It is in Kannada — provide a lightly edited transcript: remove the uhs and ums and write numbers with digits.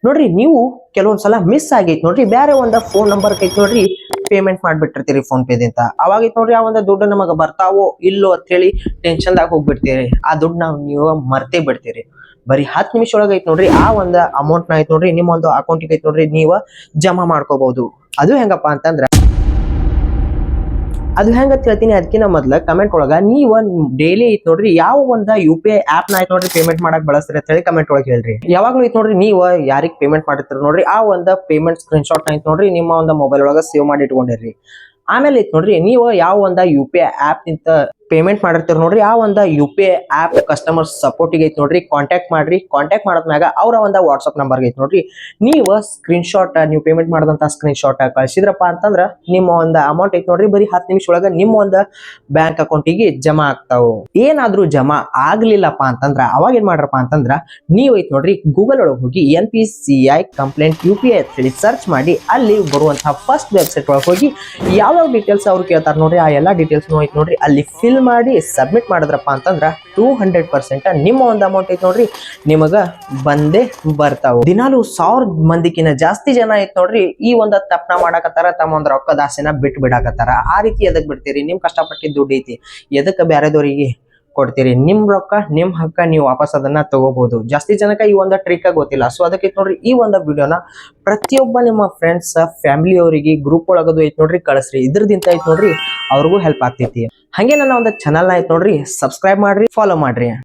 ನೋಡ್ರಿ ನೀವು ಕೆಲವೊಂದ್ಸಲ ಮಿಸ್ ಆಗೈತಿ ನೋಡ್ರಿ, ಬೇರೆ ಒಂದ ಫೋನ್ ನಂಬರ್ ಐತಿ ನೋಡ್ರಿ, ಪೇಮೆಂಟ್ ಮಾಡ್ಬಿಟ್ಟಿರ್ತೀರಿ ಫೋನ್ ಪೇದಿಂದ. ಅವಾಗೈತಿ ನೋಡ್ರಿ ಆ ಒಂದು ದುಡ್ಡು ನಮಗ ಬರ್ತಾವೋ ಇಲ್ಲೋ ಅಂತ ಹೇಳಿ ಟೆನ್ಷನ್ದಾಗ ಹೋಗ್ಬಿಡ್ತೀರಿ. ಆ ದುಡ್ಡು ನೀವು ಮರ್ತೇ ಬಿಡ್ತೀರಿ. ಬರೀ 10 ನಿಮಿಷ ಒಳಗ ಐತಿ ನೋಡ್ರಿ ಆ ಒಂದು ಅಮೌಂಟ್ ನ ಐತಿ ನೋಡ್ರಿ ನಿಮ್ಮ ಒಂದು ಅಕೌಂಟಿಗೆ ಐತಿ ನೋಡ್ರಿ ನೀವು ಜಮಾ ಮಾಡ್ಕೋಬಹುದು. ಅದು ಹೆಂಗಪ್ಪ ಅಂತಂದ್ರ ಅದು ಹೆಂಗ ಹೇಳ್ತೀನಿ ಅದಕ್ಕಿಂತ ಮೊದ್ಲ ಕಮೆಂಟ್ ಒಳಗ ನೀವು ಡೈಲಿ ಐತ್ ನೋಡ್ರಿ ಯಾವ ಒಂದ UPI ಆಪ್ ನ ಐತ್ ನೋಡ್ರಿ ಪೇಮೆಂಟ್ ಮಾಡಕ್ ಬಳಸ್ತೀರಿ ಅಂತ ಹೇಳಿ ಕಮೆಂಟ್ ಒಳಗೆ ಹೇಳ್ರಿ. ಯಾವಾಗ್ಲೂ ಐತ್ ನೋಡ್ರಿ ನೀವು ಯಾರಿಗ್ ಪೇಮೆಂಟ್ ಮಾಡಿರ್ತೀರಿ ನೋಡ್ರಿ ಆ ಒಂದ ಪೇಮೆಂಟ್ ಸ್ಕ್ರೀನ್ ಶಾಟ್ ಐತ್ ನೋಡ್ರಿ ನಿಮ್ಮ ಒಂದು ಮೊಬೈಲ್ ಒಳಗ ಸೇವ್ ಮಾಡಿ ಇಟ್ಕೊಂಡಿರ್ರಿ. ಆಮೇಲೆ ಐತ್ ನೋಡ್ರಿ ನೀವು ಯಾವ ಒಂದ UPI ಆಪ್ ನಿಂತ ಪೇಮೆಂಟ್ ಮಾಡಿರ್ತೀರಿ ನೋಡ್ರಿ ಆ ಒಂದು UPI ಆಪ್ ಕಸ್ಟಮರ್ ಸಪೋರ್ಟ್ ಐತಿ ನೋಡ್ರಿ ಕಾಂಟ್ಯಾಕ್ಟ್ ಮಾಡ್ರಿ. ಕಾಂಟ್ಯಾಕ್ಟ್ ಮಾಡದ್ಮ್ಯಾಗ ಅವರ ಒಂದು ವಾಟ್ಸ್ಆಪ್ ನಂಬರ್ ಐತಿ ನೋಡ್ರಿ ನೀವು ಸ್ಕ್ರೀನ್ ಶಾಟ್ ನೀವು ಪೇಮೆಂಟ್ ಮಾಡಿದಂತ ಸ್ಕ್ರೀನ್ ಶಾಟ್ ಕಳಿಸಿದ್ರಪ್ಪ ಅಂತಂದ್ರ ನಿಮ್ಮ ಒಂದು ಅಮೌಂಟ್ ಐತಿ ನೋಡ್ರಿ ಬರೀ 10 ನಿಮಿಷ ಒಳಗ ನಿಮ್ಮ ಒಂದು ಬ್ಯಾಂಕ್ ಅಕೌಂಟಿಗೆ ಜಮಾ ಆಗ್ತಾವು. ಏನಾದ್ರೂ ಜಮಾ ಆಗ್ಲಿಲ್ಲಪ್ಪ ಅಂತಂದ್ರ ಅವಾಗ ಏನ್ ಮಾಡ್ರಪ್ಪ ಅಂತಂದ್ರ ನೀವು ಐತಿ ನೋಡ್ರಿ ಗೂಗಲ್ ಒಳಗೆ ಹೋಗಿ NPCI ಕಂಪ್ಲೇಂಟ್ UPI ಅಂತ ಹೇಳಿ ಸರ್ಚ್ ಮಾಡಿ ಅಲ್ಲಿ ಬರುವಂತಹ ಫಸ್ಟ್ ವೆಬ್ಸೈಟ್ ಒಳಗೆ ಹೋಗಿ ಯಾವ್ಯಾವ ಡೀಟೇಲ್ಸ್ ಅವ್ರು ಕೇಳ್ತಾರ ನೋಡ್ರಿ ಆ ಎಲ್ಲಾ ಡೀಟೇಲ್ಸ್ ಐತಿ ನೋಡ್ರಿ ಅಲ್ಲಿ ಫಿಲ್ ಮಾಡಿ ಸಬ್ಮಿಟ್ ಮಾಡಿದ್ರಪ್ಪ ಅಂತಂದ್ರ 200% ನಿಮ್ಮ ಒಂದು ಅಮೌಂಟ್ ಐತಿ ನೋಡ್ರಿ ನಿಮಗ ಬಂದೇ ಬರ್ತಾವ. ದಿನಾಲು 1000 ಮಂದಿಕಿನ ಜಾಸ್ತಿ ಜನ ಐತಿ ನೋಡ್ರಿ ಈ ಒಂದು ತಪ್ಪನ ಮಾಡಾಕತ್ತಾರ, ತಮ್ಮ ಒಂದು ರೊಕ್ಕದ ಆಸೆನ ಬಿಟ್ಟು ಬಿಡಾಕತ್ತಾರ. ಆ ರೀತಿ ಎದಕ್ ಬಿಡ್ತೀರಿ? ನಿಮ್ ಕಷ್ಟಪಟ್ಟಿದ್ದ ದುಡ್ಡು ಐತಿ ಎದಕ್ಕೆ ಬೇರೆದವರಿಗೆ ಕೊಡ್ತೀರಿ? ನಿಮ್ ರೊಕ್ಕ ನಿಮ್ ಹಕ್ಕ ನೀವು ವಾಪಸ್ ಅದನ್ನ ತಗೋಬಹುದು. ಜಾಸ್ತಿ ಜನಕ್ಕೆ ಈ ಒಂದು ಟ್ರಿಕ್ ಗೊತ್ತಿಲ್ಲ. ಸೊ ಅದಕ್ಕೆ ನೋಡ್ರಿ ಈ ಒಂದು ವಿಡಿಯೋನ ಪ್ರತಿಯೊಬ್ಬ ನಿಮ್ಮ ಫ್ರೆಂಡ್ಸ್ ಫ್ಯಾಮಿಲಿ ಅವರಿಗೆ ಗ್ರೂಪ್ ಒಳಗದು ಐತಿ ನೋಡ್ರಿ ಕಳಿಸ್ರಿ. ಇದ್ರದಿಂದ ಐತಿ ನೋಡ್ರಿ ಅವ್ರಿಗೂ ಹೆಲ್ಪ್ ಆಗ್ತೈತಿ. ಹಂಗೆ ನನ್ನ ಒಂದು ಚಾನಲ್ ಐತಿ ನೋಡ್ರಿ ಸಬ್ಸ್ಕ್ರೈಬ್ ಮಾಡ್ರಿ, ಫಾಲೋ ಮಾಡ್ರಿ.